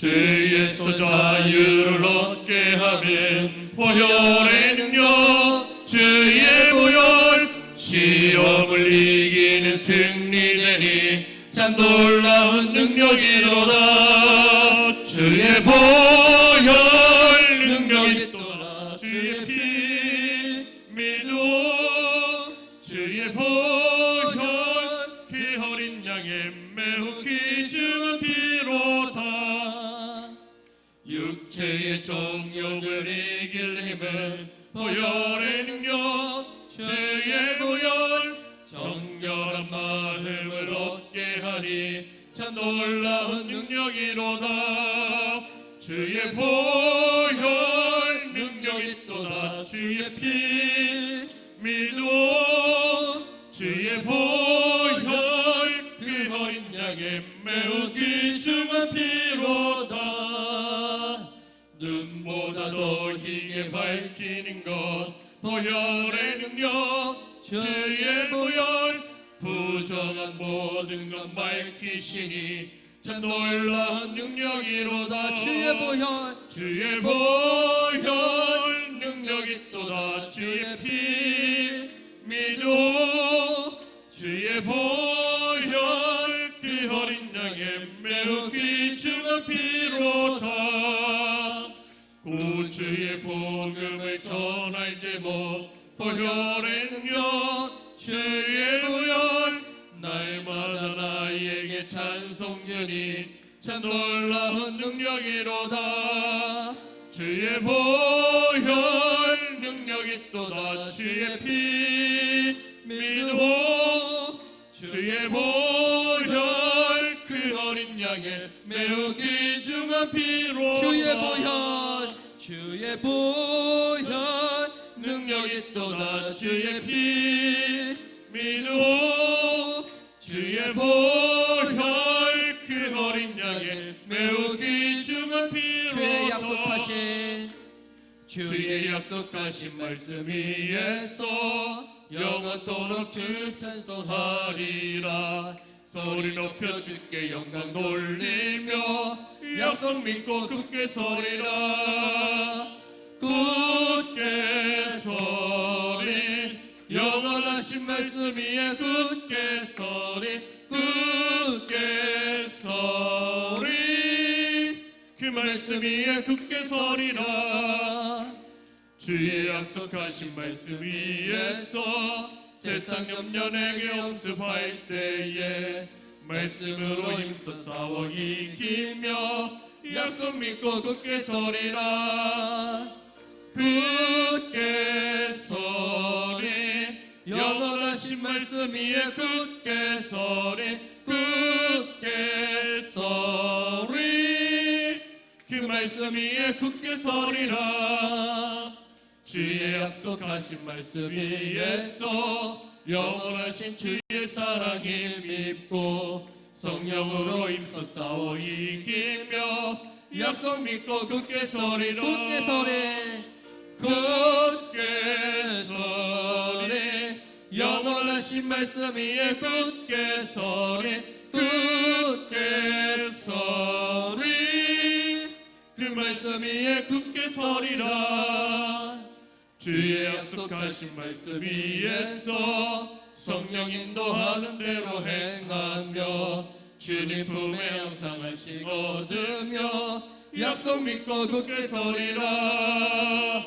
죄에서 자유를 얻게 하면 보혈의 능력, 주의 보혈, 시험을 이기는 승리되니 참 놀라운 능력이로다. 주의 보혈 능력이 또다. 주의 피 믿어. 주의 보혈 그 어린 양의 매우 귀중한 피로다. 육체의 정욕을 이길 힘은 보혈의 능력, 주의 보혈, 정결한 마음을 얻게 하니 참 놀라운 능력이로다. 주의 보혈 능력이 또다. 주의 피 믿어. 주의 보혈 그 어린 양의 매우 귀중한 피로다. 눈보다 더 희게 밝히는 것 보혈의 능력, 주의 보혈, 부정한 모든 것 밝히시니 참 놀라운 능력이로다. 주의 보혈, 주의 보혈 능력이 또다. 주의 피 믿어. 주의 보혈 그 어린 양의 매우 귀중한 피로다. 구주의 복음을 전할 제목 보혈의 능력, 주의 보혈, 날마다 나에게 찬송주니 참 놀라운 능력이로다. 주의 보혈 능력이 또다. 주의 피 믿어. 주의 보혈 그 어린 양의 매우 귀중한 피로다. 주의 보혈, 주의 보혈, 능력이 또다. 주의 피 믿어. 주의 보혈 그 어린 양의 매우 귀중한 피로다. 주의 약속하신 말씀 위에서 영원토록 주를 찬송하리라. 소리 높여 주께 영광 돌리며 약속 믿고 굳게 서리라. 굳게 서리, 영원하신 말씀 위에 굳게 서리. 굳게 서리, 그 말씀 위에 굳게 서리라. 주의 약속하신 말씀 위에서 세상 염려내게 영습할 때에 말씀으로 힘써 싸워 이기며 약속 믿고 굳게 서리라. 굳게 서리, 영원하신 말씀 위에 굳게 서리. 굳게 서리, 그 말씀 위에 굳게 서리라. 주의 약속하신 말씀 위에서 영원하신 주의 사랑 힘입고 성령으로 힘써 싸워 이기며 약속 믿고 굳게 서리라. 굳게 서리, 굳게 서리, 영원하신 말씀 위에 굳게 서리. 굳게 서리, 그 말씀 위에 굳게 서리라. 주의 약속하신 말씀 위에서 성령 인도하는 대로 행하며 주님 품에 항상 안식 얻으며 약속 믿고 굳게 서리라.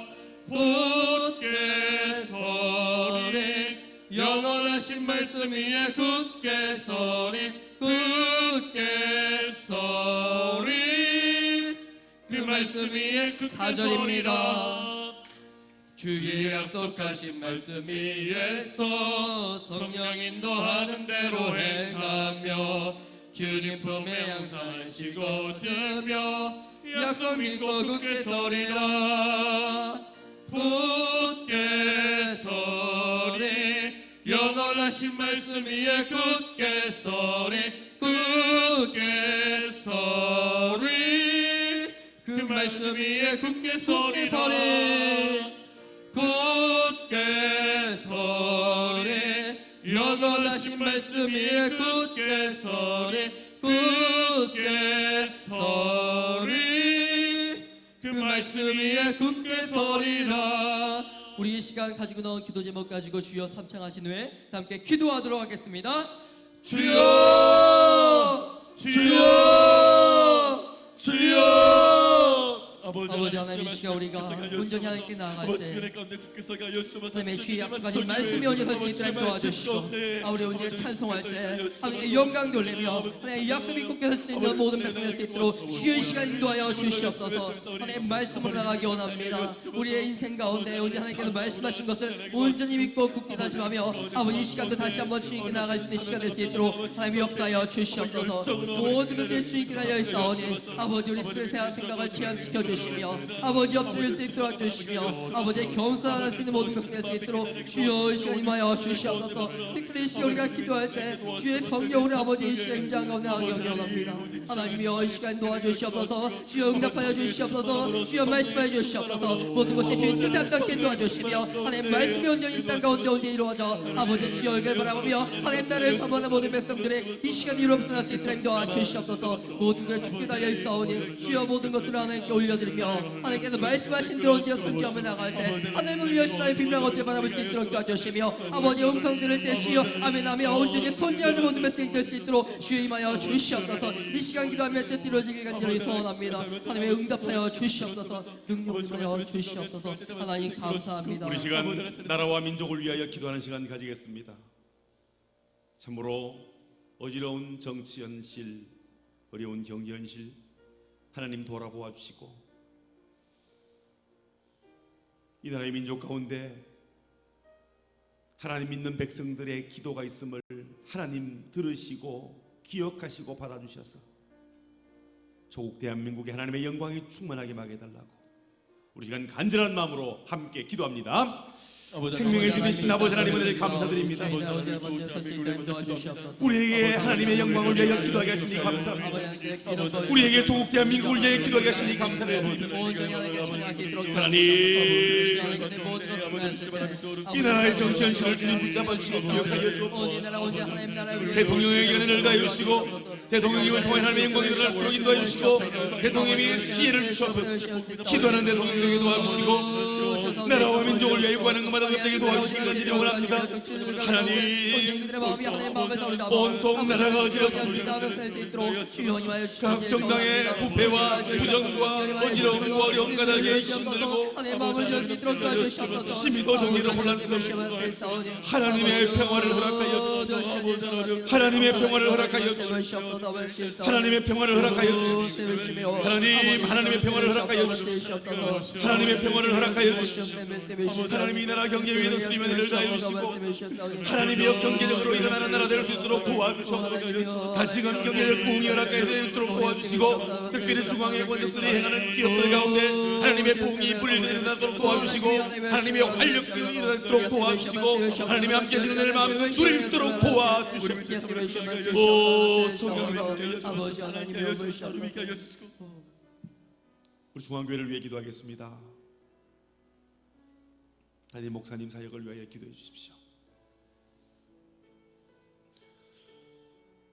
굳게 서리, 영원하신 말씀 위에 굳게 서리. 굳게 서리, 그 말씀 위에 굳게 서리라. 주의 약속하신 말씀 위에서 성령 인도하는 대로 행하며 주님 품에 항상 안식 얻으며 약속 믿고 굳게 서리라. 굳게 서리, 영원하신 말씀 위에 굳게 서리. 굳게 서리, 그 말씀 위에 굳게 서리라. 굳게 서리, 영원하신 하신 말씀 위에 굳게 서리 굳게 서리 그 말씀 위에 굳게 서리라. 우리 이 시간 가지고 나온 기도 제목 가지고 주여 삼창하신 후에 함께 기도하도록 하겠습니다. 주여 주여 주여 아버지 하나님, 이 시간 우리가 온전히 하나님께 나아갈 때 하나님의 주의 약속하신 말씀이 언제 설 수 있도록 도와주시고 우리 언제 찬송할 때 하나님의 영광 돌리며 하나님의 약속이 굳게 설 수 있는 모든 백성이 될 수 있도록 주의 시간 인도하여 주시옵소서. 하나님의 말씀으로 나가기 원합니다. 우리의 인생 가운데 언제 하나님께서 말씀하신 것을 온전히 믿고 굳게 다짐하며 아버지 이 시간도 다시 한번 주님께 나아갈 수 있는 시간 될 수 있도록 하나님 역사하여 주시옵소서. 모든 것들이 주님께 달려있사오니 아버지 우리 스트레스와 생각을 제한시켜 주시옵소서. 아버지 엎드릴 수 있도록 주시며 아버지의 겸손할 수 있는 모든 것을 낼 수 있도록 주여 이 시간 임하여 주시옵소서. 특별히 이 시간 우리가 기도할 때 주의 성령으로 아버지 이 시간 임장 가운데 나가기 원합니다. 하나님이여 이 시간 도와주시옵소서. 주여 응답하여 주시옵소서. 주여 말씀하여 주시옵소서. 모든 것이 주의 뜻에 합당케 도와주시며 하나님 말씀이 온전히 이 땅 가운데 온전히 이루어져 아버지 주여 얼굴을 바라보며 하나님 나라를 선포하는 모든 백성들의 이 시간 이루어질 수 있도록 도와주시옵소서. 모든 걸 죽게 달려있사오니 주여 모든 것들을 하나님께 올려드리며 하나님께서 말씀하신 대로 언제 순종하며 나갈 때 하나님을 위하여 나의 빛나는 것들을 바라볼 수 있도록 도와주시며 아버지 음성 들을 때 주여 아멘하며 온전히 손질하는 모든 백성이 될 수 있도록 주여 임하여 주시옵소서. 이 시간 기도하며 뜻 이루어지길 간절히 소원합니다. 하나님의 응답하여 주시옵소서. 능력하여 주시옵소서. 하나님 감사합니다. 우리 시간 나라와 민족을 위하여 기도하는 시간 가지겠습니다. 참으로 어지러운 정치 현실, 어려운 경제 현실 하나님 돌아보아 주시고 이 나라의 민족 가운데 하나님 믿는 백성들의 기도가 있음을 하나님 들으시고 기억하시고 받아주셔서 조국 대한민국에 하나님의 영광이 충만하게 막해달라고 우리 시간 간절한 마음으로 함께 기도합니다. 생명의 주 되신 아버지 하나님 은혜를 감사드립니다. 우리에게 하나님의 영광을 위하여 기도하게 하시니 감사합니다. 우리에게 조국 대한민국을 위하여 기도하게 하시니 감사를 드립니다. 하나님 이 나라의 정치 현실을 주님 붙잡아 주시고 기억하여 주옵소서. 대통령에게 은혜를 다해 주시고 대통령님을 통해 하나님의 영광이 드러날 수 있도록 인도해 주시고 대통령에게 지혜를 주시옵소서. 기도하는 대통령에게 도와주시고 나라와 민족을 위하여 구하는 것마다 갑자기 도와주시기 간절히 원합니다. 하나님 온통 나라가 어지럽습니다. 각 정당의 부패와 부정과 어지러움과 어려움 가닥에 힘들고 심히도 정리도 혼란스럽습니다. 하나님의 평화를 허락하여 주십시오. 하나님의 평화를 허락하여 주십시오. 하나님의 평화를 허락하여 주십시오. 하나님의 평화를 허락하여 주십시오. 하나님의 평화를 허락하여 주십시오. 하나님 이 나라 경제 위에도 주님의 은혜를 다해 주시고 하나님이여 경제적으로 일어나는 나라 될 수 있도록 도와주시옵소서. 다시금 경제적 부흥이 허락하여 될 수 있도록 도와주시고 특별히 중앙의 권력들이 행하는 기업들 가운데 하나님의 부흥이 불일되게 일어나도록 도와주시고 하나님의 활력이 일어나도록 도와주시고 하나님의 함께 하시는 은혜를 마음껏 누릴 수 있도록 도와주시옵소서. 오 성령님 우리 중앙교회를 위해 기도하겠습니다. 담임 목사님 사역을 위하여 기도해 주십시오.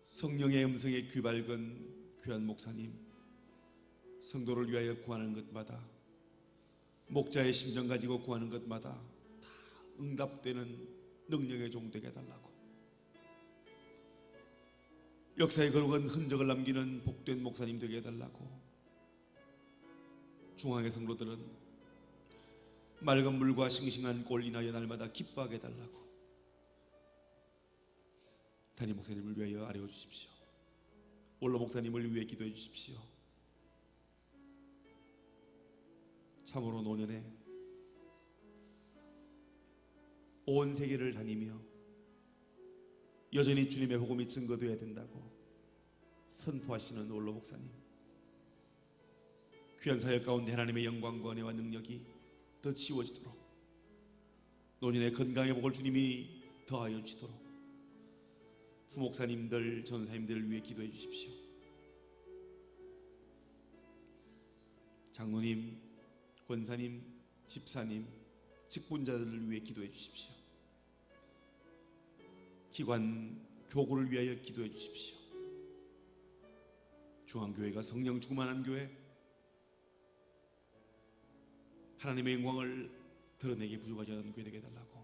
성령의 음성에 귀 밝은 귀한 목사님, 성도를 위하여 구하는 것마다 목자의 심정 가지고 구하는 것마다 다 응답되는 능력의 종 되게 해달라고 역사에 거룩한 흔적을 남기는 복된 목사님 되게 해달라고 중앙의 성도들은 맑은 물과 싱싱한 꼴 인하여 날마다 기뻐하게 해달라고 담임 목사님을 위하여 아뢰어 주십시오. 원로 목사님을 위해 기도해 주십시오. 참으로 노년에 온 세계를 다니며 여전히 주님의 복음이 증거되어야 된다고 선포하시는 원로 목사님, 귀한 사역 가운데 하나님의 영광과 은혜와 능력이 더 치워지도록 노년의 건강의 복을 주님이 더하여 주시도록 부목사님들, 전사님들을 위해 기도해 주십시오. 장로님, 권사님, 집사님, 직분자들을 위해 기도해 주십시오. 기관 교구를 위하여 기도해 주십시오. 중앙교회가 성령 충만한 교회, 하나님의 영광을 드러내기 부족하지 않은 교회 되게 해달라고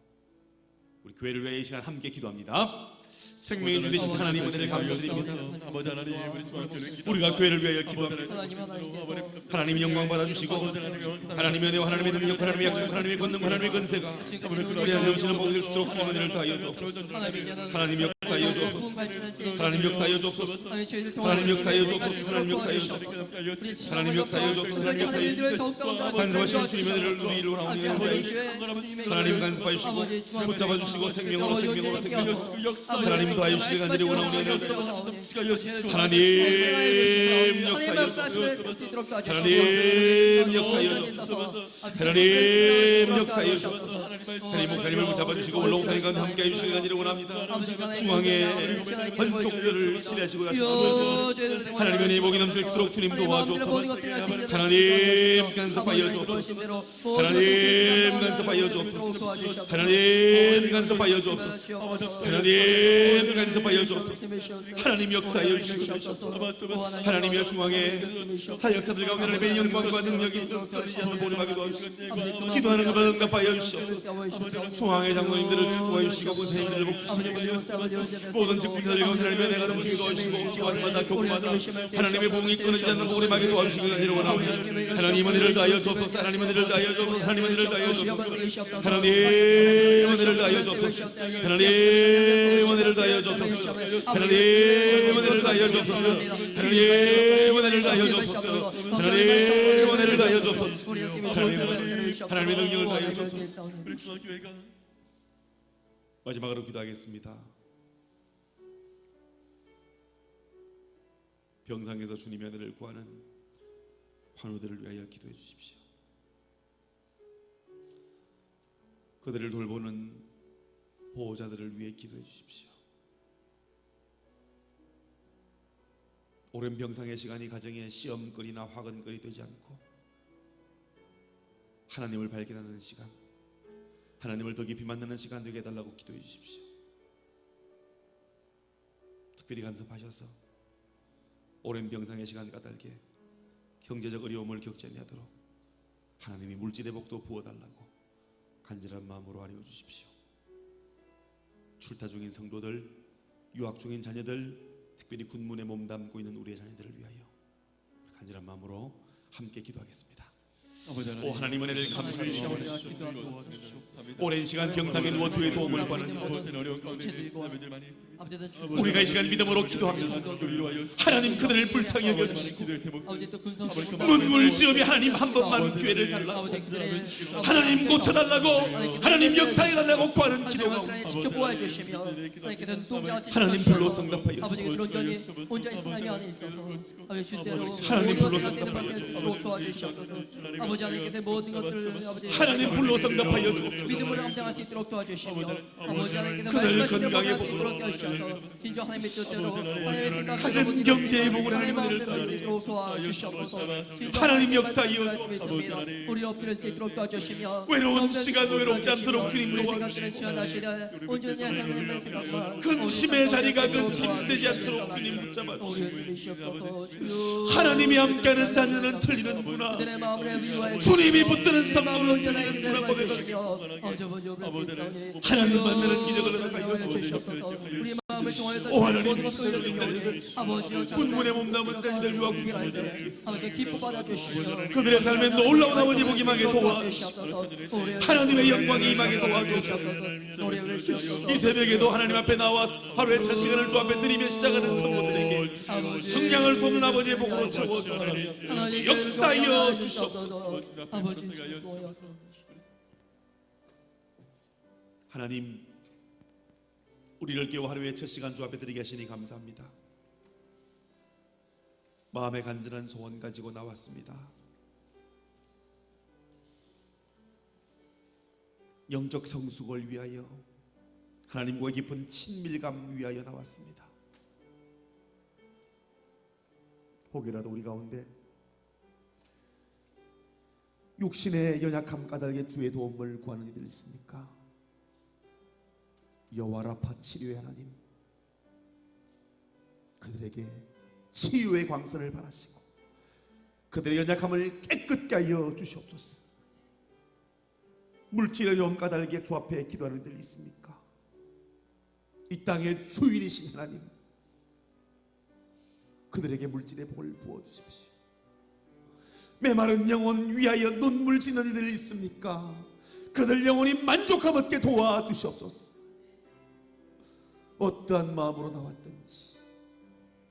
우리 교회를 위하여 이 시간 함께 기도합니다. 생명의 주 되신 하나님 은혜를 감사드립니다. 아버지 하나님 우리 중앙교회 우리가 교회를 위하여 기도합니다. 하나님이 영광 받아주시고 하나님의 은혜와 하나님의 능력, 하나님의 약속, 하나님의 권능, 하나님의 건세가 우리 안에 넘치는 복이 될 수 있도록 주님의 은혜를 다하여 주옵소서. 하나님 역사하여 주옵소서. 하나님 역사하여 주옵소서. 하나님 역사하여 주옵소서. 하나님 역사하여 주옵소서. 하나님 역사하여 주옵소서. 하나님 역사하여 주옵소서. 간섭하시는 주님의 은혜를 우리 이루어 나오니 하나님 간섭하여 주시고 붙잡아 주시고 생명으로 하나님 도와주시기 간절히 원하오니 하나님 역사여 주옵소서. 하나님 역사여 주옵소서. 하나님 역사여 주옵소서. 하나님 목사님을 붙잡아 주시고 올라온 다리 가운데 함께 해주시기 간절히 원합니다. 중앙에 한쪽들을 신뢰하시고 하나님의 은혜의 복이 넘치도록 주님 도와주옵소서. 하나님 간섭하여 주옵소서. 하나님 간섭하여 주옵소서. 하나님 간섭하여 주옵소서. 하나님 간섭하여 주옵소서. 하나님 역사하여 주시옵소서. 하나님의 중앙에 사역자들 가운데 하나님의 영광과 능력이 떨어지지 않는 보름하게 도와주시고 기도하는 것마다 응답하여 주시옵소서. 중앙의 장로님들을 축복하여 주시고 권사님들을 복주시고 모든 직분들 가운데 하나님의 은혜가 넘치게 도와주시고 기관마다 교구마다 하나님의 봉이 끊어지지 않는 보름하게 도와주시기 간절히 원하오니 하나님 은혜를 다하여 주옵소서. 하나님 은혜를 다하여 주옵소서. 하나님 은혜를 다하여 주옵소서. 하나님 은혜를 다하여 주옵소서. 하나님 은혜를 다하여 주옵소서. 하나님 은혜를 다하여 주옵소서. 하나님 은혜를 다하여 주옵소서. 하나님 은혜를 다하여 주옵소서. 하나님의 능력을 다하여 주옵소서. 우리 중앙교회가 마지막으로 기도하겠습니다. 병상에서 주님의 은혜를 구하는 환우들을 위하여 기도해 주십시오. 그들을 돌보는 보호자들을 위해 기도해 주십시오. 오랜 병상의 시간이 가정에 시험거리나 화근거리 되지 않고 하나님을 발견하는 시간, 하나님을 더 깊이 만나는 시간 되게 해달라고 기도해 주십시오. 특별히 간섭하셔서 오랜 병상의 시간 까닭에 경제적 어려움을 겪지 아니하도록 하나님이 물질의 복도 부어달라고 간절한 마음으로 아뢰어 주십시오. 출타 중인 성도들, 유학 중인 자녀들, 특별히 군문에 몸담고 있는 우리의 자녀들을 위하여 간절한 마음으로 함께 기도하겠습니다. 오 하나님 은혜를 감사드립니다. 오랜 시간 병상에 누워 주의 도움을 구하는 우리가 이 시간 믿음으로 기도합니다. 하나님 그들을 불쌍히 여겨주시고 눈물지으며 하나님 한 번만 기회를 달라고 하나님 고쳐달라고 하나님 역사해달라고 구하는 기도가 하나님 불로 응답하여 하나님 불로 응답하여 주옵소서. 하나님 불로 응답하여 주옵소서. 믿음으로 감당할 수 있도록 도와주시며 아버지 하나님께서 그들 말씀하시는 건강에 복을 복으로 하셔서 진정 하나님의 뜻대로 하나님의 생각을 가진 경제의 복을 하나님 은혜를 도와주시고 도와주시옵소서. 하나님 역사하여 주옵소서. 우리 엎드릴 수 있도록 도와주시며 외로운 시간 외롭지 않도록 주님 도와주시고 온전히 하나님의 생각과 근심의 자리가 근심되지 않도록 주님 붙잡아 주시고 하나님이 함께하는 자녀는 틀리는구나. 그들의 마음을 위로하여 주님이 붙드는 성도는 틀리는구나 고백하시고 하나님 만나는 기적을 허락하여 주옵소서. 우리 마음을 통하여서 오 하나님 모든 것을 돌려드리오니 아버지여 군문에 몸담은 자녀들 유학 중인 자녀들 아버지 기뻐 받아주시며 그들의 삶에 놀라운 아버지 복이 임하게 도와주시옵소서. 하나님의 영광이 임하게 도와주옵소서. 이 새벽에도 하나님 앞에 나와 하루의 첫 시간을 주 앞에 드리며 시작하는 성도들에게 성량을 쏟는 아버지의 복으로 채워주옵소서. 역사하여 주시옵소서. 하나님 우리를 깨워 하루의 첫 시간 주 앞에 드리게 하시니 감사합니다. 마음의 간절한 소원 가지고 나왔습니다. 영적 성숙을 위하여 하나님과의 깊은 친밀감 위하여 나왔습니다. 혹여라도 우리 가운데 육신의 연약함 까닭에 주의 도움을 구하는 이들 있습니까? 여호와 라파 치료의 하나님, 그들에게 치유의 광선을 발하시고 그들의 연약함을 깨끗게 하여 주시옵소서. 물질의 어려움 까닭에 주 앞에 기도하는 이들 있습니까? 이 땅의 주인이신 하나님, 그들에게 물질의 복을 부어주십시오. 메마른 영혼 위하여 눈물 짓는 이들 있습니까? 그들 영혼이 만족함 얻게 도와주시옵소서. 어떠한 마음으로 나왔든지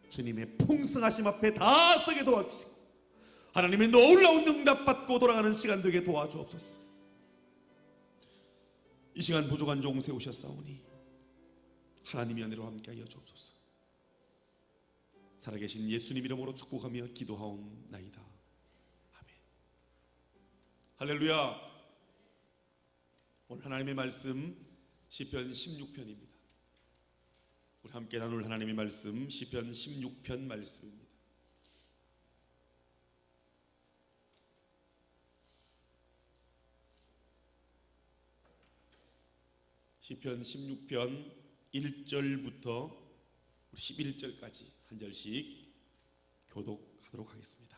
주님의 풍성하심 앞에 다 서게 도와주시고 하나님의 놀라운 응답받고 돌아가는 시간 되게 도와주옵소서. 이 시간 부족한 종 세우셨사오니 하나님의 은혜로 함께하여 주옵소서. 살아계신 예수님 이름으로 축복하며 기도하옵나이다. 아멘. 할렐루야. 오늘 하나님의 말씀 시편 16편입니다. 우리 함께 나눌 하나님의 말씀 시편 16편 말씀입니다. 시편 16편 1절부터 11절까지 한 절씩 교독하도록 하겠습니다.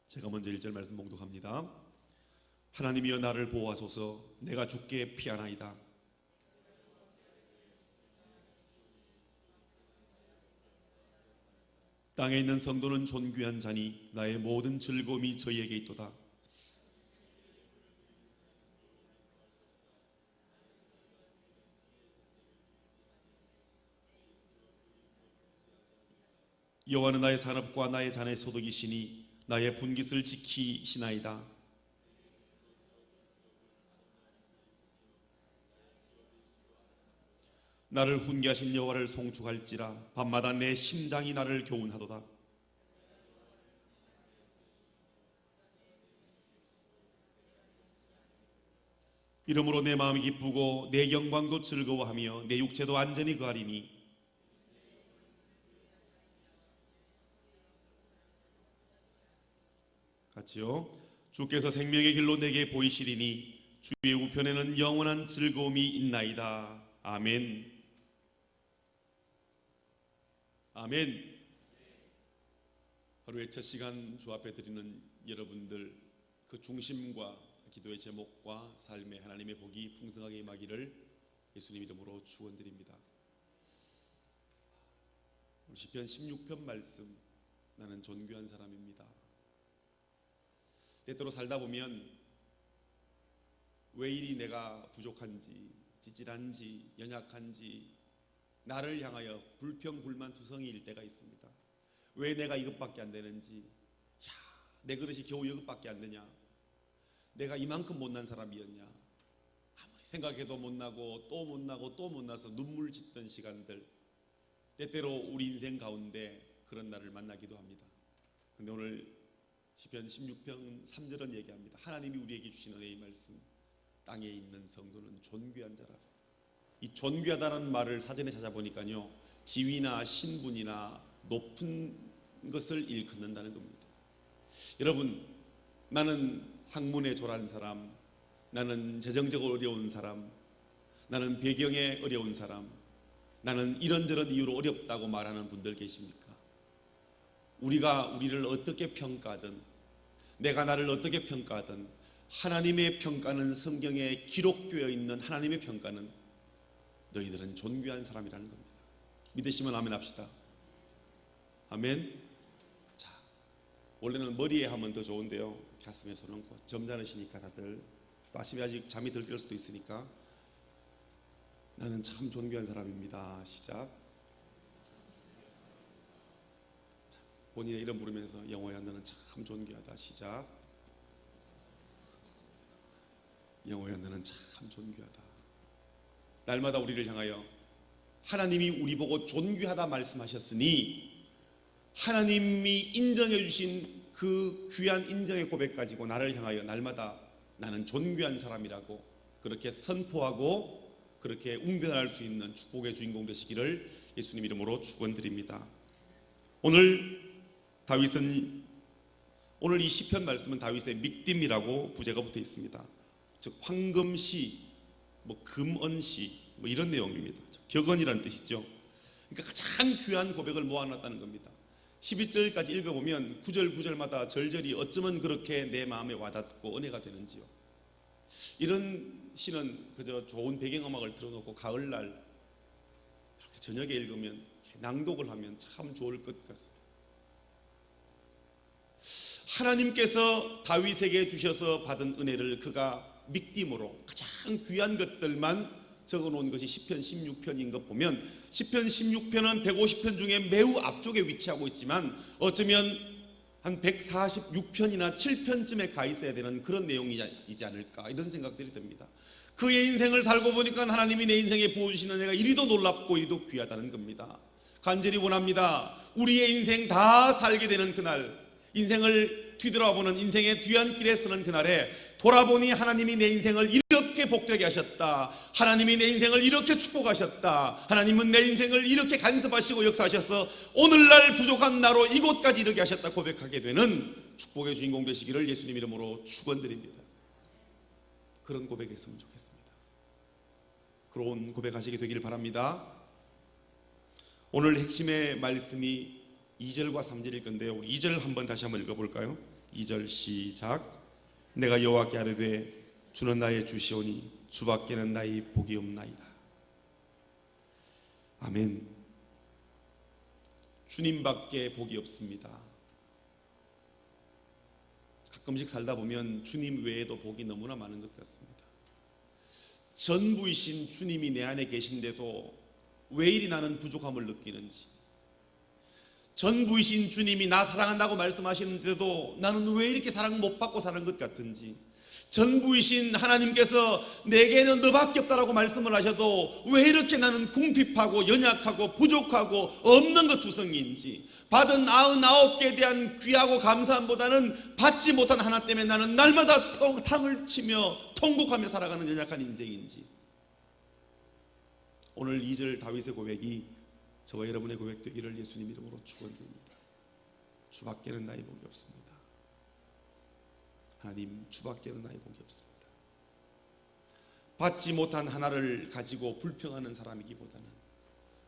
제가 먼저 1절 말씀 봉독합니다. 하나님이여 나를 보호하소서. 내가 주께 피하나이다. 땅에 있는 성도는 존귀한 자니 나의 모든 즐거움이 저희에게 있도다. 여호와는 나의 산업과 나의 잔의 소득이시니 나의 분깃을 지키시나이다. 나를 훈계하신 여호와를 송축할지라. 밤마다 내 심장이 나를 교훈하도다. 이러므로 내 마음이 기쁘고 내 영광도 즐거워하며 내 육체도 안전히 거하리니 같이요. 주께서 생명의 길로 내게 보이시리니 주의 우편에는 영원한 즐거움이 있나이다. 아멘. 아멘. 하루의 첫 시간 주 앞에 드리는 여러분들, 그 중심과 기도의 제목과 삶의 하나님의 복이 풍성하게 임하기를 예수님 이름으로 축원드립니다. 시편 16편 말씀, 나는 존귀한 사람입니다. 때때로 살다 보면 왜 이리 내가 부족한지, 찌질한지, 연약한지, 나를 향하여 불평불만투성이일 때가 있습니다. 왜 내가 이것밖에 안 되는지, 내 그릇이 겨우 이것밖에 안 되냐, 내가 이만큼 못난 사람이었냐, 아무리 생각해도 못나고 또 못나고 또 못나서 눈물 짓던 시간들, 때때로 우리 인생 가운데 그런 날을 만나기도 합니다. 근데 오늘 시편 16편 3절은 얘기합니다. 하나님이 우리에게 주신 은혜의 말씀, 땅에 있는 성도는 존귀한 자라. 이 존귀하다는 말을 사전에 찾아보니까요, 지위나 신분이나 높은 것을 일컫는다는 겁니다. 여러분, 나는 학문에 졸한 사람, 나는 재정적으로 어려운 사람, 나는 배경에 어려운 사람, 나는 이런저런 이유로 어렵다고 말하는 분들 계십니까? 우리가 우리를 어떻게 평가하든, 내가 나를 어떻게 평가하든, 하나님의 평가는, 성경에 기록되어 있는 하나님의 평가는 너희들은 존귀한 사람이라는 겁니다. 믿으시면 아멘 합시다. 아멘. 자, 원래는 머리에 하면 더 좋은데요, 가슴에 손 얹고, 점잖으시니까 다들 또 아침에 아직 잠이 덜 깰 수도 있으니까 나는 참 존귀한 사람입니다. 시작. 본인의 이름 부르면서 영호야 너는 참 존귀하다. 시작. 영호야 너는 참 존귀하다. 날마다 우리를 향하여 하나님이 우리 보고 존귀하다 말씀하셨으니 하나님이 인정해 주신 그 귀한 인정의 고백 가지고 나를 향하여 날마다 나는 존귀한 사람이라고 그렇게 선포하고 그렇게 웅변할 수 있는 축복의 주인공 되시기를 예수님 이름으로 축원드립니다. 오늘 이 시편 말씀은 다윗의 믹딤이라고 부제가 붙어 있습니다. 즉 황금시, 뭐 금언시 뭐 이런 내용입니다. 격언이라는 뜻이죠. 그러니까 가장 귀한 고백을 모아놨다는 겁니다. 11절까지 읽어보면 구절 구절마다 절절히 어쩌면 그렇게 내 마음에 와닿고 은혜가 되는지요. 이런 시는 그저 좋은 배경음악을 틀어놓고 가을날 이렇게 저녁에 읽으면 낭독을 하면 참 좋을 것 같습니다. 하나님께서 다윗에게 주셔서 받은 은혜를 그가 믿음으로 가장 귀한 것들만 적어놓은 것이 시편 16편인 것 보면 시편 16편은 150편 중에 매우 앞쪽에 위치하고 있지만 어쩌면 한 146편이나 7편쯤에 가 있어야 되는 그런 내용이지 않을까 이런 생각들이 듭니다. 그의 인생을 살고 보니까 하나님이 내 인생에 부어주시는 은혜가 이리도 놀랍고 이리도 귀하다는 겁니다. 간절히 원합니다. 우리의 인생 다 살게 되는 그날, 인생을 뒤돌아보는 인생의 뒤안길에 서는 그날에 돌아보니 하나님이 내 인생을 이렇게 복되게 하셨다. 하나님이 내 인생을 이렇게 축복하셨다. 하나님은 내 인생을 이렇게 간섭하시고 역사하셔서 오늘날 부족한 나로 이곳까지 이르게 하셨다 고백하게 되는 축복의 주인공 되시기를 예수님 이름으로 축원드립니다. 그런 고백했으면 좋겠습니다. 그런 고백하시게 되기를 바랍니다. 오늘 핵심의 말씀이 2절과 3절일 건데요. 우리 2절 한번 다시 한번 읽어볼까요? 2절 시작. 내가 여호와께 아뢰되 주는 나의 주시오니 주밖에는 나의 복이 없나이다. 아멘. 주님밖에 복이 없습니다. 가끔씩 살다 보면 주님 외에도 복이 너무나 많은 것 같습니다. 전부이신 주님이 내 안에 계신데도 왜 이리 나는 부족함을 느끼는지, 전부이신 주님이 나 사랑한다고 말씀하시는데도 나는 왜 이렇게 사랑 못 받고 사는 것 같은지, 전부이신 하나님께서 내게는 너밖에 없다라고 말씀을 하셔도 왜 이렇게 나는 궁핍하고 연약하고 부족하고 없는 것 투성이인지, 받은 99개에 대한 귀하고 감사함보다는 받지 못한 하나 때문에 나는 날마다 탕을 치며 통곡하며 살아가는 연약한 인생인지, 오늘 2절 다윗의 고백이 저와 여러분의 고백 되기를 예수님 이름으로 축원드립니다. 주밖에는 나의 복이 없습니다. 하나님, 주밖에는 나의 복이 없습니다. 받지 못한 하나를 가지고 불평하는 사람이기보다는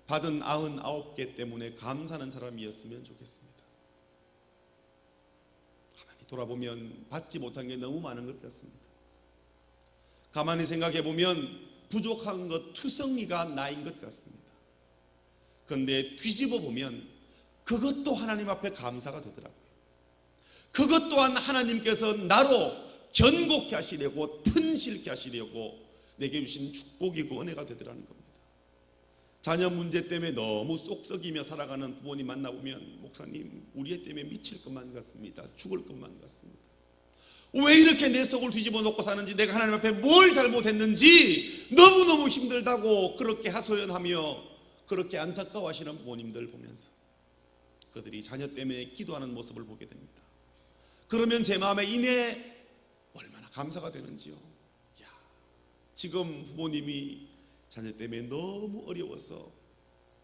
받은 99개 때문에 감사하는 사람이었으면 좋겠습니다. 가만히 돌아보면 받지 못한 게 너무 많은 것 같습니다. 가만히 생각해 보면 부족한 것 투성이가 나인 것 같습니다. 그런데 뒤집어 보면 그것 또 하나님 앞에 감사가 되더라고요. 그것 또한 하나님께서 나로 견고케 하시려고 튼실케 하시려고 내게 주신 축복이고 은혜가 되더라는 겁니다. 자녀 문제 때문에 너무 쏙썩이며 살아가는 부모님 만나보면 목사님 우리 애 때문에 미칠 것만 같습니다. 죽을 것만 같습니다. 왜 이렇게 내 속을 뒤집어 놓고 사는지, 내가 하나님 앞에 뭘 잘못했는지 너무너무 힘들다고 그렇게 하소연하며 그렇게 안타까워하시는 부모님들 보면서 그들이 자녀 때문에 기도하는 모습을 보게 됩니다. 그러면 제 마음에 이내 얼마나 감사가 되는지요. 야, 지금 부모님이 자녀 때문에 너무 어려워서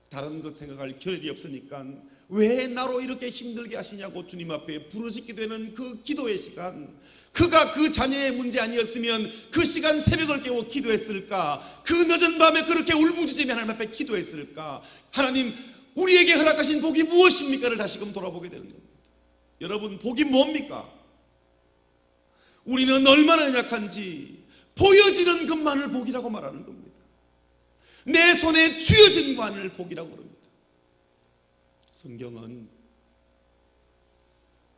다른 것 생각할 겨를이 없으니까 왜 나로 이렇게 힘들게 하시냐고 주님 앞에 부르짖게 되는 그 기도의 시간, 그가 그 자녀의 문제 아니었으면 그 시간 새벽을 깨워 기도했을까? 그 늦은 밤에 그렇게 울부짖으며 하나님 앞에 기도했을까? 하나님 우리에게 허락하신 복이 무엇입니까를 다시금 돌아보게 되는 겁니다. 여러분, 복이 뭡니까? 우리는 얼마나 연약한지 보여지는 것만을 복이라고 말하는 겁니다. 내 손에 쥐어진 것만을 복이라고 그럽니다. 성경은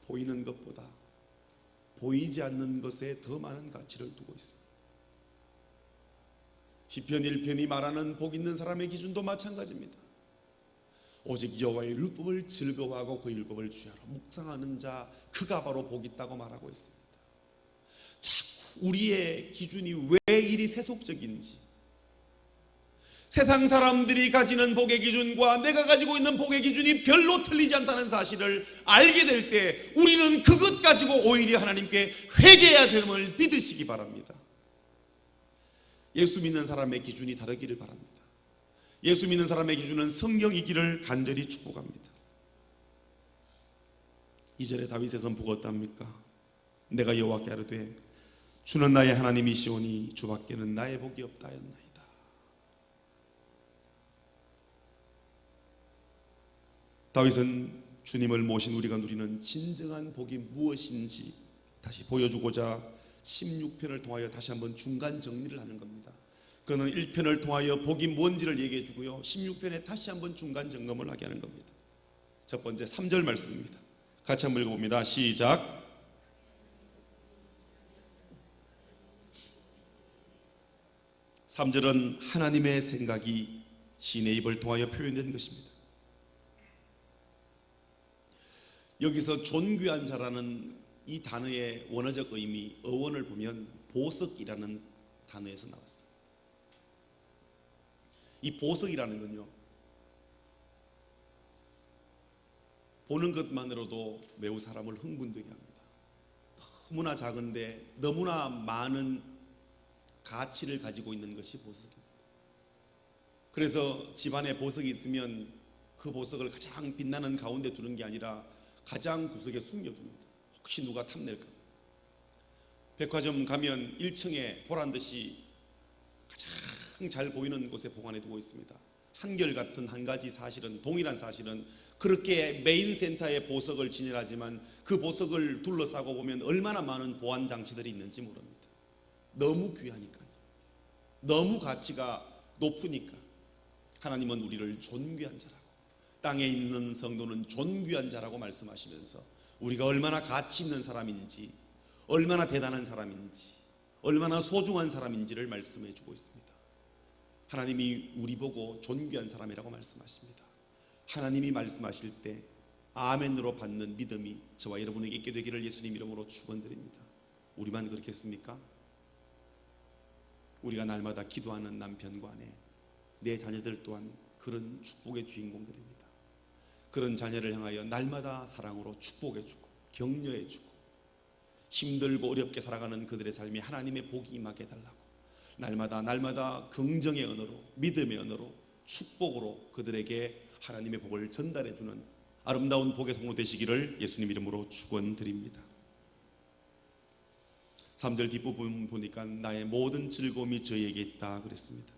보이는 것보다 보이지 않는 것에 더 많은 가치를 두고 있습니다. 시편 1편이 말하는 복 있는 사람의 기준도 마찬가지입니다. 오직 여호와의 율법을 즐거워하고 그 율법을 주야로 묵상하는 자, 그가 바로 복 있다고 말하고 있습니다. 자꾸 우리의 기준이 왜 이리 세속적인지, 세상 사람들이 가지는 복의 기준과 내가 가지고 있는 복의 기준이 별로 틀리지 않다는 사실을 알게 될 때 우리는 그것 가지고 오히려 하나님께 회개해야 됨을 믿으시기 바랍니다. 예수 믿는 사람의 기준이 다르기를 바랍니다. 예수 믿는 사람의 기준은 성경이기를 간절히 축복합니다. 2절에 다윗의 선포가 어떠합니까? 내가 여호와께 아뢰되 주는 나의 하나님이시오니 주밖에는 나의 복이 없다 하였나이다. 다윗은 주님을 모신 우리가 누리는 진정한 복이 무엇인지 다시 보여주고자 16편을 통하여 다시 한번 중간 정리를 하는 겁니다. 그는 1편을 통하여 복이 뭔지를 얘기해 주고요, 16편에 다시 한번 중간 점검을 하게 하는 겁니다. 첫 번째 3절 말씀입니다. 같이 한번 읽어봅니다. 시작. (3절은) 하나님의 생각이 시인의 입을 통하여 표현된 것입니다. 여기서 존귀한 자라는 이 단어의 원어적 의미, 어원을 보면 보석이라는 단어에서 나왔습니다. 이 보석이라는 건요, 보는 것만으로도 매우 사람을 흥분되게 합니다. 너무나 작은데 너무나 많은 가치를 가지고 있는 것이 보석입니다. 그래서 집안에 보석이 있으면 그 보석을 가장 빛나는 가운데 두는 게 아니라 가장 구석에 숨겨둡니다. 혹시 누가 탐낼까. 백화점 가면 1층에 보란듯이 가장 잘 보이는 곳에 보관해 두고 있습니다. 한결같은 한 가지 사실은, 동일한 사실은, 그렇게 메인 센터에 보석을 진열하지만 그 보석을 둘러싸고 보면 얼마나 많은 보안 장치들이 있는지 모릅니다. 너무 귀하니까요. 너무 가치가 높으니까. 하나님은 우리를 존귀한 자라고, 땅에 있는 성도는 존귀한 자라고 말씀하시면서 우리가 얼마나 가치 있는 사람인지, 얼마나 대단한 사람인지, 얼마나 소중한 사람인지를 말씀해 주고 있습니다. 하나님이 우리 보고 존귀한 사람이라고 말씀하십니다. 하나님이 말씀하실 때 아멘으로 받는 믿음이 저와 여러분에게 있게 되기를 예수님 이름으로 축원드립니다. 우리만 그렇겠습니까? 우리가 날마다 기도하는 남편과 아내, 내 자녀들 또한 그런 축복의 주인공들입니다. 그런 자녀를 향하여 날마다 사랑으로 축복해주고 격려해주고 힘들고 어렵게 살아가는 그들의 삶에 하나님의 복이 임하게 해달라고 날마다 긍정의 언어로, 믿음의 언어로, 축복으로 그들에게 하나님의 복을 전달해주는 아름다운 복의 통로 되시기를 예수님 이름으로 축원드립니다. 3절 뒷부분 보니까 나의 모든 즐거움이 저에게 있다 그랬습니다.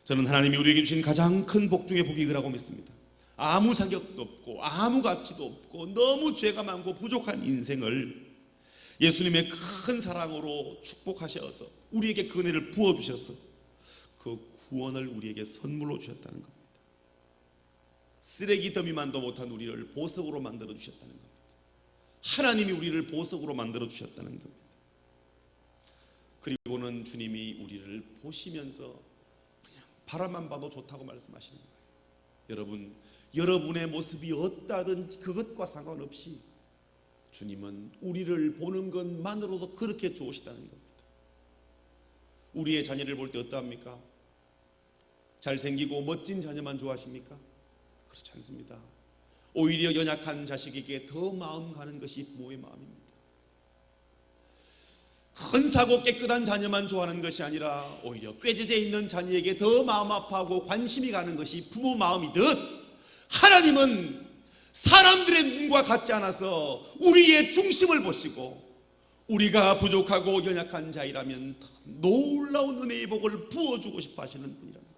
저는 하나님이 우리에게 주신 가장 큰 복 중에 복이 그라고 믿습니다. 아무 자격도 없고 아무 가치도 없고 너무 죄가 많고 부족한 인생을 예수님의 큰 사랑으로 축복하셔서 우리에게 그 은혜를 부어주셔서 그 구원을 우리에게 선물로 주셨다는 겁니다. 쓰레기 더미만도 못한 우리를 보석으로 만들어 주셨다는 겁니다. 하나님이 우리를 보석으로 만들어 주셨다는 겁니다. 그리고는 주님이 우리를 보시면서 그냥 바라만 봐도 좋다고 말씀하시는 거예요. 여러분, 여러분의 모습이 어떠하든 그것과 상관없이 주님은 우리를 보는 것만으로도 그렇게 좋으시다는 겁니다. 우리의 자녀를 볼 때 어떠합니까? 잘생기고 멋진 자녀만 좋아하십니까? 그렇지 않습니다. 오히려 연약한 자식에게 더 마음 가는 것이 부모의 마음입니다. 헌사고 깨끗한 자녀만 좋아하는 것이 아니라 오히려 꾀지제 있는 자녀에게 더 마음 아파하고 관심이 가는 것이 부모 마음이듯 하나님은 사람들의 눈과 같지 않아서 우리의 중심을 보시고 우리가 부족하고 연약한 자이라면 더 놀라운 은혜의 복을 부어주고 싶어 하시는 분이라는 겁니다.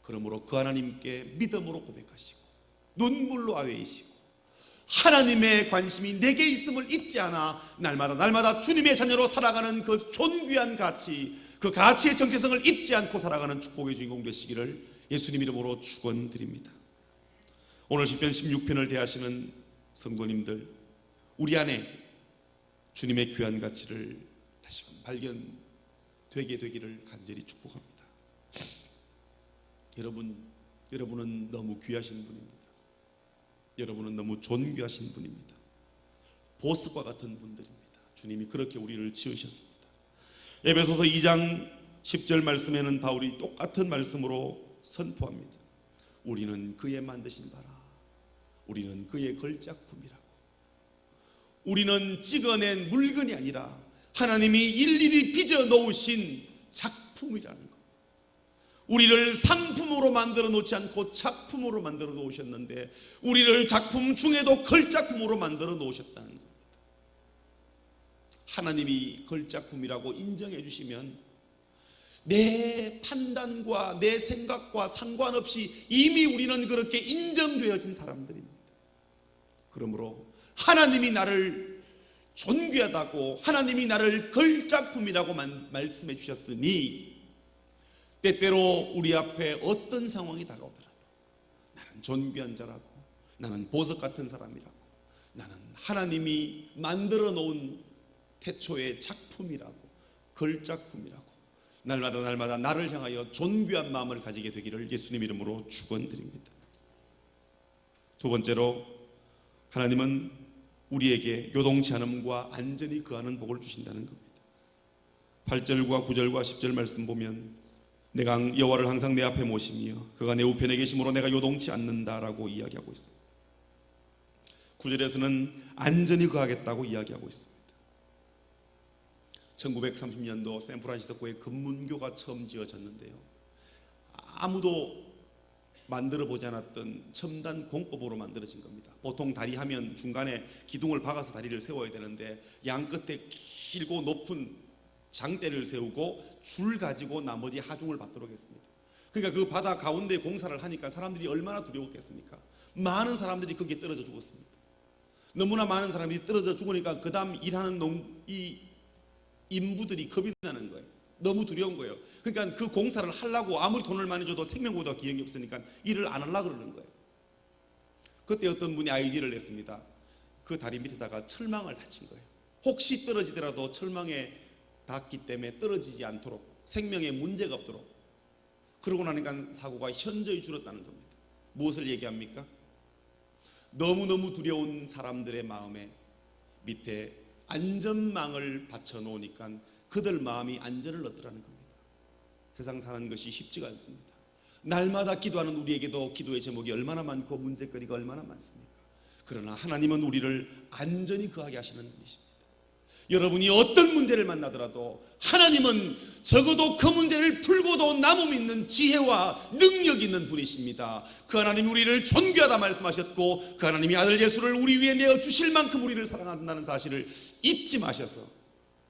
그러므로 그 하나님께 믿음으로 고백하시고 눈물로 아뢰이시고 하나님의 관심이 내게 있음을 잊지 않아 날마다 주님의 자녀로 살아가는 그 존귀한 가치, 그 가치의 정체성을 잊지 않고 살아가는 축복의 주인공 되시기를 예수님 이름으로 축원드립니다. 오늘 시편 16편을 대하시는 성도님들, 우리 안에 주님의 귀한 가치를 다시금 발견되게 되기를 간절히 축복합니다. 여러분은 너무 귀하신 분입니다. 여러분은 너무 존귀하신 분입니다. 보석과 같은 분들입니다. 주님이 그렇게 우리를 지으셨습니다. 에베소서 2장 10절 말씀에는 바울이 똑같은 말씀으로 선포합니다. 우리는 그의 만드신 바라, 우리는 그의 걸작품이라고. 우리는 찍어낸 물건이 아니라 하나님이 일일이 빚어 놓으신 작품이라는 것. 우리를 상품으로 만들어 놓지 않고 작품으로 만들어 놓으셨는데 우리를 작품 중에도 걸작품으로 만들어 놓으셨다는 겁니다. 하나님이 걸작품이라고 인정해 주시면 내 판단과 내 생각과 상관없이 이미 우리는 그렇게 인정되어진 사람들입니다. 그러므로 하나님이 나를 존귀하다고, 하나님이 나를 걸작품이라고 말씀해 주셨으니 때때로 우리 앞에 어떤 상황이 다가오더라도 나는 존귀한 자라고, 나는 보석 같은 사람이라고, 나는 하나님이 만들어 놓은 태초의 작품이라고, 걸작품이라고 날마다 나를 향하여 존귀한 마음을 가지게 되기를 예수님 이름으로 축원드립니다. 두 번째로, 하나님은 우리에게 요동치 않음과 안전히 거하는 복을 주신다는 겁니다. 8절과 9절과 10절 말씀 보면 내가 여호와를 항상 내 앞에 모시며 그가 내 우편에 계심으로 내가 요동치 않는다라고 이야기하고 있습니다. 9절에서는 안전히 거하겠다고 이야기하고 있습니다. 1930년도 샌프란시스코에 금문교가 처음 지어졌는데요, 아무도 만들어 보지 않았던 첨단 공법으로 만들어진 겁니다. 보통 다리 하면 중간에 기둥을 박아서 다리를 세워야 되는데 양 끝에 길고 높은 장대를 세우고 줄 가지고 나머지 하중을 받도록 했습니다. 그러니까 그 바다 가운데 공사를 하니까 사람들이 얼마나 두려웠겠습니까? 많은 사람들이 거기에 떨어져 죽었습니다. 너무나 많은 사람들이 떨어져 죽으니까 그 다음 일하는 이 인부들이 겁이 나는 거예요. 너무 두려운 거예요. 그러니까 그 공사를 하려고 아무리 돈을 많이 줘도 생명보다 귀한 게 없으니까 일을 안 하려고 그러는 거예요. 그때 어떤 분이 아이디어를 냈습니다. 그 다리 밑에다가 철망을 닫힌 거예요. 혹시 떨어지더라도 철망에 닿기 때문에 떨어지지 않도록, 생명에 문제가 없도록. 그러고 나니까 사고가 현저히 줄었다는 겁니다. 무엇을 얘기합니까? 너무너무 두려운 사람들의 마음에 밑에 안전망을 받쳐 놓으니까 그들 마음이 안전을 얻더라는 겁니다. 세상 사는 것이 쉽지가 않습니다. 날마다 기도하는 우리에게도 기도의 제목이 얼마나 많고 문제거리가 얼마나 많습니까? 그러나 하나님은 우리를 안전히 거하게 하시는 분이십니다. 여러분이 어떤 문제를 만나더라도 하나님은 적어도 그 문제를 풀고도 남음 있는 지혜와 능력이 있는 분이십니다. 그 하나님이 우리를 존귀하다 말씀하셨고 그 하나님이 아들 예수를 우리 위에 내어 주실 만큼 우리를 사랑한다는 사실을 잊지 마셔서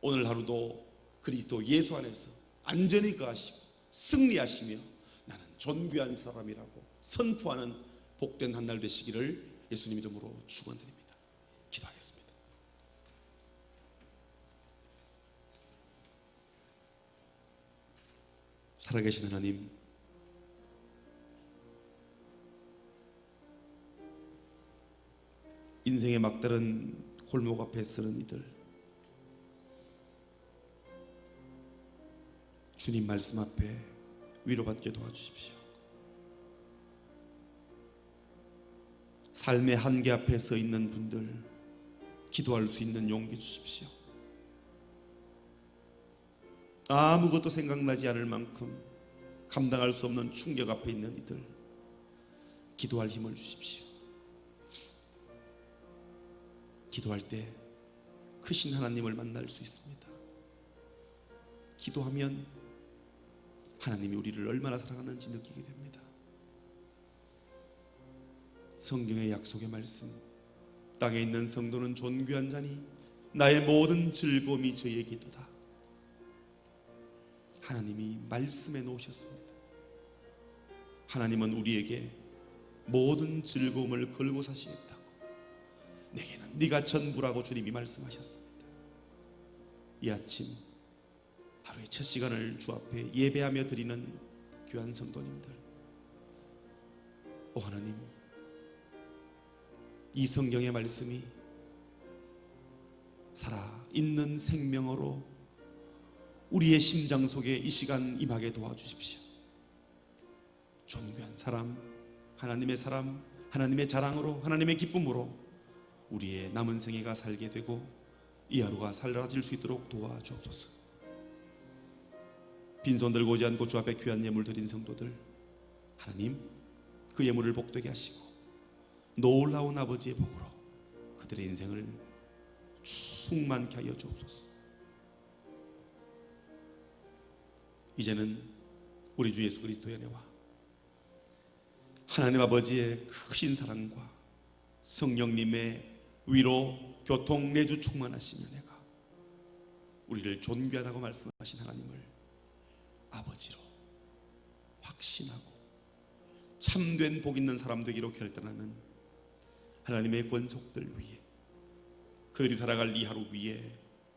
오늘 하루도 그리스도 예수 안에서 안전히 거하시고 승리하시며 나는 존귀한 사람이라고 선포하는 복된 한 날 되시기를 예수님 이름으로 축원드립니다. 기도하겠습니다. 살아계신 하나님, 인생의 막다른 골목 앞에 서는 이들, 주님 말씀 앞에 위로받게 도와주십시오. 삶의 한계 앞에 서 있는 분들, 기도할 수 있는 용기 주십시오. 아무것도 생각나지 않을 만큼 감당할 수 없는 충격 앞에 있는 이들, 기도할 힘을 주십시오. 기도할 때 크신 하나님을 만날 수 있습니다. 기도하면 하나님이 우리를 얼마나 사랑하는지 느끼게 됩니다. 성경의 약속의 말씀, 땅에 있는 성도는 존귀한 자니 나의 모든 즐거움이 저의 기도다. 하나님이 말씀해 놓으셨습니다. 하나님은 우리에게 모든 즐거움을 걸고 사시겠다고, 내게는 네가 전부라고 주님이 말씀하셨습니다. 이 아침 하루의 첫 시간을 주 앞에 예배하며 드리는 귀한 성도님들, 오 하나님, 이 성경의 말씀이 살아있는 생명으로 우리의 심장 속에 이 시간 임하게 도와주십시오. 존귀한 사람, 하나님의 사람, 하나님의 자랑으로, 하나님의 기쁨으로 우리의 남은 생애가 살게 되고 이 하루가 사라질 수 있도록 도와주옵소서. 빈손 들고 오지 않고 주 앞에 귀한 예물 드린 성도들, 하나님 그 예물을 복되게 하시고 놀라운 아버지의 복으로 그들의 인생을 충만케 하여 주옵소서. 이제는 우리 주 예수 그리스도의 은혜와 하나님 아버지의 크신 사랑과 성령님의 위로, 교통, 내주 충만하신 은혜가 우리를 존귀하다고 말씀하신 하나님을 아버지로 확신하고 참된 복 있는 사람 되기로 결단하는 하나님의 권속들 위에, 그들이 살아갈 이 하루 위에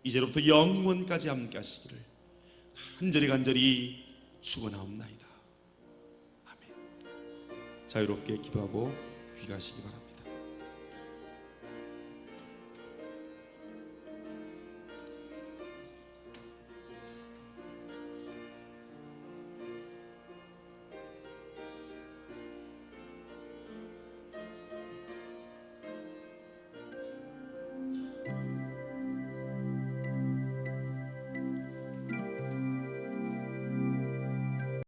이제로부터 영원까지 함께 하시기를 간절히 축원하옵나이다. 아멘. 자유롭게 기도하고 귀가하시기 바랍니다.